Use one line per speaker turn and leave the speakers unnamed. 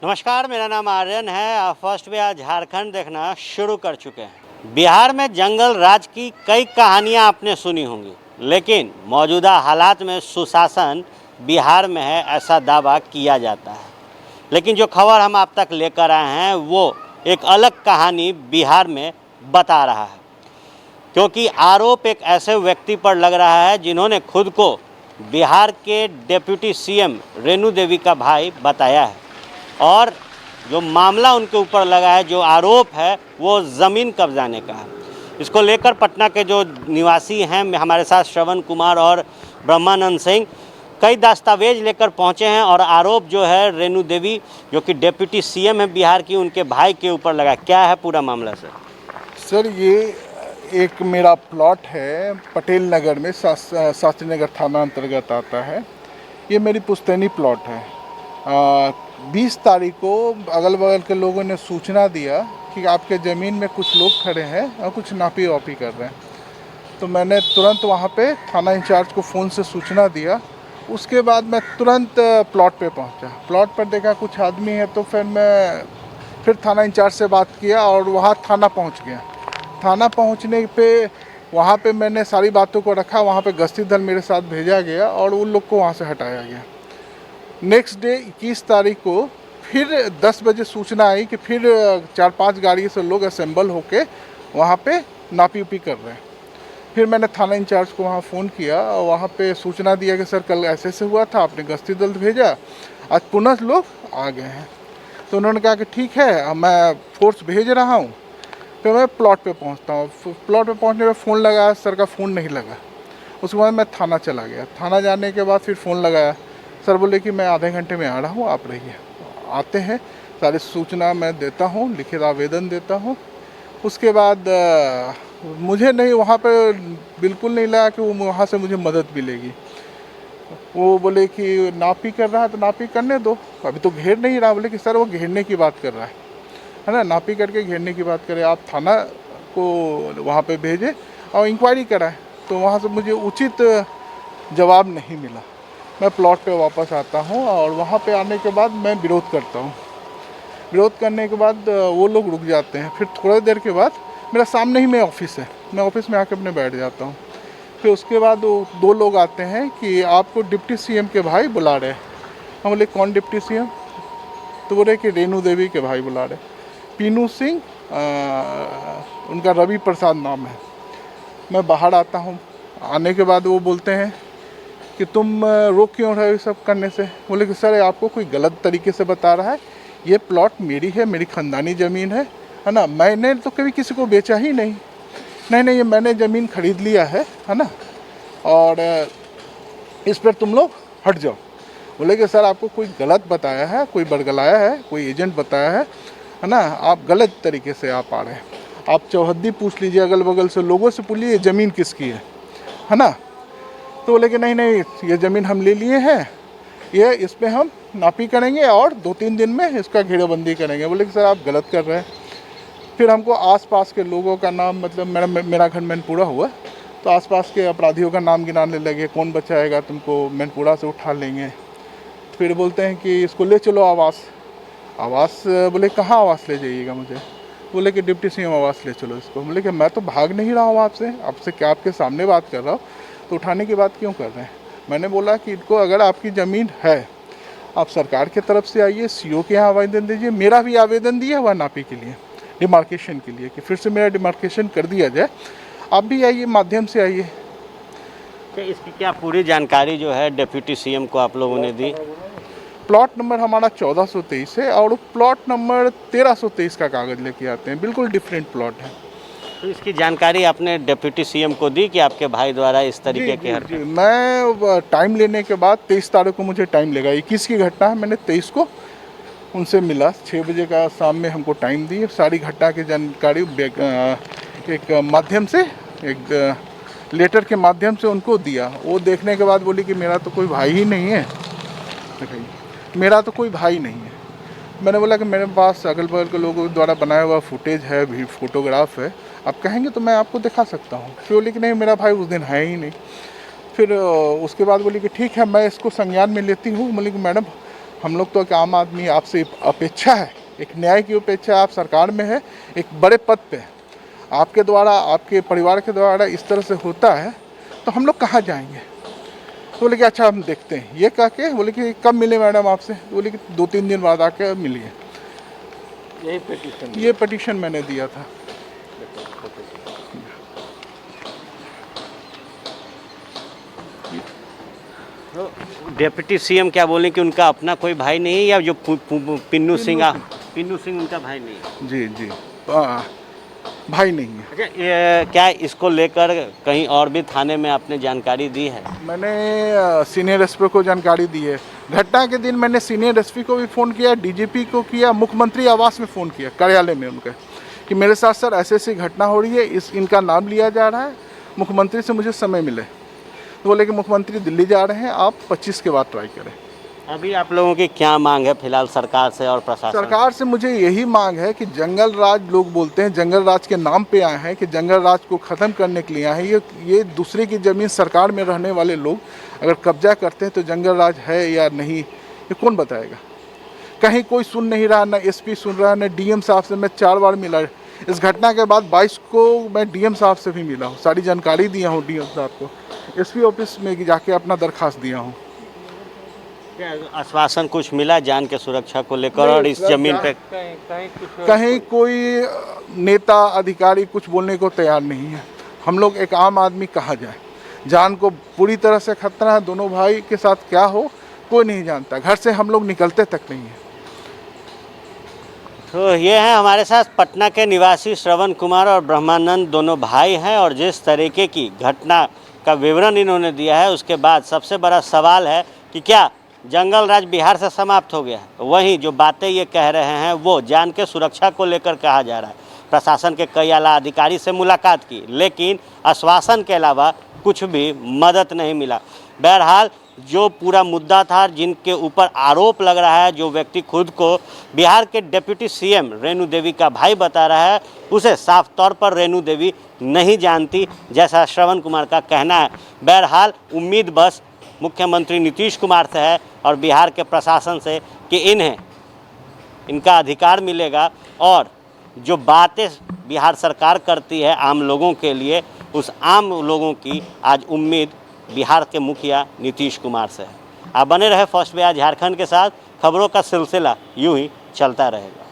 नमस्कार, मेरा नाम आर्यन है। आप फर्स्ट पे आज झारखंड देखना शुरू कर चुके हैं। बिहार में जंगल राज की कई कहानियां आपने सुनी होंगी, लेकिन मौजूदा हालात में सुशासन बिहार में है ऐसा दावा किया जाता है। लेकिन जो खबर हम आप तक लेकर आए हैं वो एक अलग कहानी बिहार में बता रहा है, क्योंकि आरोप एक ऐसे व्यक्ति पर लग रहा है जिन्होंने खुद को बिहार के डिप्टी सीएम रेणु देवी का भाई बताया है। और जो मामला उनके ऊपर लगा है, जो आरोप है, वो ज़मीन कब्जाने का है। इसको लेकर पटना के जो निवासी हैं हमारे साथ श्रवण कुमार और ब्रह्मानंद सिंह कई दस्तावेज लेकर पहुंचे हैं और आरोप जो है रेणु देवी जो कि डिप्टी सीएम है बिहार की, उनके भाई के ऊपर लगा। क्या है पूरा मामला सर?
सर, ये एक मेरा प्लॉट है पटेल नगर में, शास्त्री नगर थाना अंतर्गत आता है। ये मेरी पुश्तैनी प्लॉट है। 20 तारीख को अगल बगल के लोगों ने सूचना दिया कि आपके ज़मीन में कुछ लोग खड़े हैं और कुछ नापी वापी कर रहे हैं। तो मैंने तुरंत वहाँ पे थाना इंचार्ज को फ़ोन से सूचना दिया। उसके बाद मैं तुरंत प्लॉट पे पहुँचा। प्लॉट पर देखा कुछ आदमी है, तो फिर थाना इंचार्ज से बात किया और वहाँ थाना पहुँच गया। थाना पहुँचने पे वहाँ पे मैंने सारी बातों को रखा। वहाँ पे गश्ती दल मेरे साथ भेजा गया और उन लोग को वहाँ से हटाया गया। नेक्स्ट डे 21 तारीख को फिर 10 बजे सूचना आई कि फिर 4-5 गाड़ी से लोग असेंबल होके वहाँ पे नापी उपी कर रहे हैं। फिर मैंने थाना इंचार्ज को वहाँ फ़ोन किया और वहाँ पे सूचना दिया कि सर कल ऐसे हुआ था, आपने गश्ती दल भेजा, आज पुनः लोग आ गए हैं। तो उन्होंने कहा कि ठीक है, मैं फोर्स भेज रहा हूँ। फिर मैं प्लॉट पे पहुँचता हूँ। प्लॉट पे पहुँचने पर फ़ोन लगाया, सर का फ़ोन नहीं लगा। उसके बाद मैं थाना चला गया। थाना जाने के बाद फिर फ़ोन लगाया, सर बोले कि मैं आधे घंटे में आ रहा हूँ, आप रहिए। आते हैं, सारी सूचना मैं देता हूँ, लिखित आवेदन देता हूँ। उसके बाद मुझे नहीं, वहाँ पे बिल्कुल नहीं लगा कि वो वहाँ से मुझे मदद मिलेगी। वो बोले कि नापी कर रहा है तो नापी करने दो, अभी तो घेर नहीं रहा। बोले कि सर वो घेरने की बात कर रहा है ना, नापी करके घेरने की बात करे, आप थाना को वहाँ पे भेजे और इंक्वायरी कराएं। तो वहाँ से मुझे उचित जवाब नहीं मिला। मैं प्लॉट पे वापस आता हूँ और वहाँ पे आने के बाद मैं विरोध करता हूँ। विरोध करने के बाद वो लोग रुक जाते हैं। फिर थोड़ी देर के बाद मेरा सामने ही में ऑफिस है, मैं ऑफिस में आके अपने बैठ जाता हूँ। फिर उसके बाद वो 2 लोग आते हैं कि आपको डिप्टी सीएम के भाई बुला रहे हैं। हम बोले कौन डिप्टी सीएम? तो बोले कि रेणु देवी के भाई बुला रहे, पीनू सिंह, उनका रवि प्रसाद नाम है। मैं बाहर आता हूँ। आने के बाद वो बोलते हैं कि तुम रोक क्यों रहे हो सब करने से? बोले कि सर आपको कोई गलत तरीके से बता रहा है, ये प्लॉट मेरी है, मेरी ख़ानदानी ज़मीन है ना। मैंने तो कभी किसी को बेचा ही नहीं। नहीं, ये मैंने ज़मीन खरीद लिया है ना, और इस पर तुम लोग हट जाओ। बोले कि सर आपको कोई गलत बताया है, कोई बरगलाया है, कोई एजेंट बताया है ना, आप गलत तरीके से आप आ रहे हैं। आप चौहद्दी पूछ लीजिए, अगल बगल से लोगों से पूछ लीजिए ज़मीन किसकी है ना। तो बोले कि नहीं, ये ज़मीन हम ले लिए हैं, ये इस पर हम नापी करेंगे और 2-3 दिन में इसका घेराबंदी करेंगे। बोले कि सर आप गलत कर रहे हैं। फिर हमको आसपास के लोगों का नाम, मतलब मेरा घर मैनपुरा हुआ, तो आसपास के अपराधियों का नाम गिनाने लगे, कौन बचाएगा तुमको, मैनपुरा से उठा लेंगे। फिर बोलते हैं कि इसको ले चलो आवास। बोले कहाँ आवास ले जाइएगा मुझे? बोले कि डिप्टी सीएम आवास ले चलो इसको। बोले कि मैं तो भाग नहीं रहा हूँ आपसे क्या आपके सामने बात कर रहा हूँ, तो उठाने की बात क्यों कर रहे हैं? मैंने बोला कि इनको अगर आपकी ज़मीन है, आप सरकार की तरफ से आइए, सीओ के यहाँ आवेदन दीजिए। मेरा भी आवेदन दिया हुआ नापी के लिए, डिमार्केशन के लिए, कि फिर से मेरा डिमार्केशन कर दिया जाए। आप भी आइए, माध्यम से आइए।
इसकी क्या पूरी जानकारी जो है डिप्टी सीएम को आप लोगों ने दी?
प्लॉट नंबर हमारा 1423 है और प्लॉट नंबर 1323 का कागज़ लेके आते हैं, बिल्कुल डिफरेंट प्लॉट है।
तो इसकी जानकारी आपने डिप्टी सीएम को दी कि आपके भाई द्वारा इस तरीके के
जी, मैं टाइम लेने के बाद 23 तारीख को मुझे टाइम लगा। 21 की घटना है, मैंने 23 को उनसे मिला, 6 बजे का शाम में हमको टाइम दी। सारी घटना की जानकारी एक माध्यम से, एक लेटर के माध्यम से उनको दिया। वो देखने के बाद बोली कि मेरा तो कोई भाई ही नहीं है, मेरा तो कोई भाई नहीं है। मैंने बोला कि मेरे पास अगल बगल के लोगों द्वारा बनाया हुआ फुटेज है, भी फोटोग्राफ है, आप कहेंगे तो मैं आपको दिखा सकता हूँ। फिर बोली कि नहीं, मेरा भाई उस दिन है ही नहीं। फिर उसके बाद बोली कि ठीक है, मैं इसको संज्ञान में लेती हूँ। बोली कि मैडम हम लोग तो एक आम आदमी, आपसे अपेक्षा है, एक न्याय की अपेक्षा, आप सरकार में है, एक बड़े पद पे है, आपके द्वारा, आपके परिवार के द्वारा इस तरह से होता है तो हम लोग कहाँ जाएंगे। तो बोले कि अच्छा हम देखते हैं, ये कह के बोले कि कब मिले मैडम आपसे, बोले कि 2-3 दिन बाद आके मिलिए। ये पिटीशन मैंने दिया था।
डिप्टी सीएम क्या बोले कि उनका अपना कोई भाई नहीं है, या जो पिन्नू सिंह उनका भाई नहीं है?
जी जी, भाई नहीं है।
अच्छा, ये क्या इसको लेकर कहीं और भी थाने में आपने जानकारी दी है?
मैंने सीनियर एसपी को जानकारी दी है। घटना के दिन मैंने सीनियर एसपी को भी फ़ोन किया, डीजीपी को किया, मुख्यमंत्री आवास में फ़ोन किया, कार्यालय में उनके, कि मेरे साथ सर ऐसे ऐसी घटना हो रही है, इनका नाम लिया जा रहा है, मुख्यमंत्री से मुझे समय मिले। तो बोले कि मुख्यमंत्री दिल्ली जा रहे हैं, आप 25 के बाद ट्राई करें।
अभी आप लोगों की क्या मांग है फिलहाल सरकार से और प्रशासन?
सरकार से मुझे यही मांग है कि जंगल राज, लोग बोलते हैं जंगल राज के नाम पे आए हैं, कि जंगल राज को ख़त्म करने के लिए आए हैं। ये दूसरे की ज़मीन, सरकार में रहने वाले लोग अगर कब्जा करते हैं तो जंगल राज है या नहीं, ये कौन बताएगा। कहीं कोई सुन नहीं रहा, ना एसपी सुन रहा, ना डीएम साहब से मैं 4 बार मिला। इस घटना के बाद 22 को मैं डीएम साहब से भी मिला हूँ, सारी जानकारी दिया हूँ डीएम साहब को, एसपी ऑफिस में जाके अपना दरख्वास्त दिया हूँ।
क्या आश्वासन कुछ मिला जान के सुरक्षा को लेकर और इस जमीन पे?
कहीं कोई नेता अधिकारी कुछ बोलने को तैयार नहीं है। हम लोग एक आम आदमी कहाँ जाए, जान को पूरी तरह से खतरा है। दोनों भाई के साथ क्या हो कोई नहीं जानता, घर से हम लोग निकलते तक नहीं है।
तो ये हैं हमारे साथ पटना के निवासी श्रवण कुमार और ब्रह्मानंद, दोनों भाई हैं, और जिस तरीके की घटना का विवरण इन्होंने दिया है उसके बाद सबसे बड़ा सवाल है कि क्या जंगल राज बिहार से समाप्त हो गया है? वहीं जो बातें ये कह रहे हैं वो जान के सुरक्षा को लेकर कहा जा रहा है। प्रशासन के कई आला अधिकारी से मुलाकात की, लेकिन आश्वासन के अलावा कुछ भी मदद नहीं मिला। बहरहाल जो पूरा मुद्दा था, जिनके ऊपर आरोप लग रहा है, जो व्यक्ति खुद को बिहार के डिप्टी सीएम रेणु देवी का भाई बता रहा है, उसे साफ तौर पर रेणु देवी नहीं जानती, जैसा श्रवण कुमार का कहना है। बहरहाल उम्मीद बस मुख्यमंत्री नीतीश कुमार से है और बिहार के प्रशासन से कि इन्हें इनका अधिकार मिलेगा, और जो बातें बिहार सरकार करती है आम लोगों के लिए, उस आम लोगों की आज उम्मीद बिहार के मुखिया नीतीश कुमार से है। आप बने रहे फर्स्ट बिहार झारखंड के साथ, खबरों का सिलसिला यूं ही चलता रहेगा।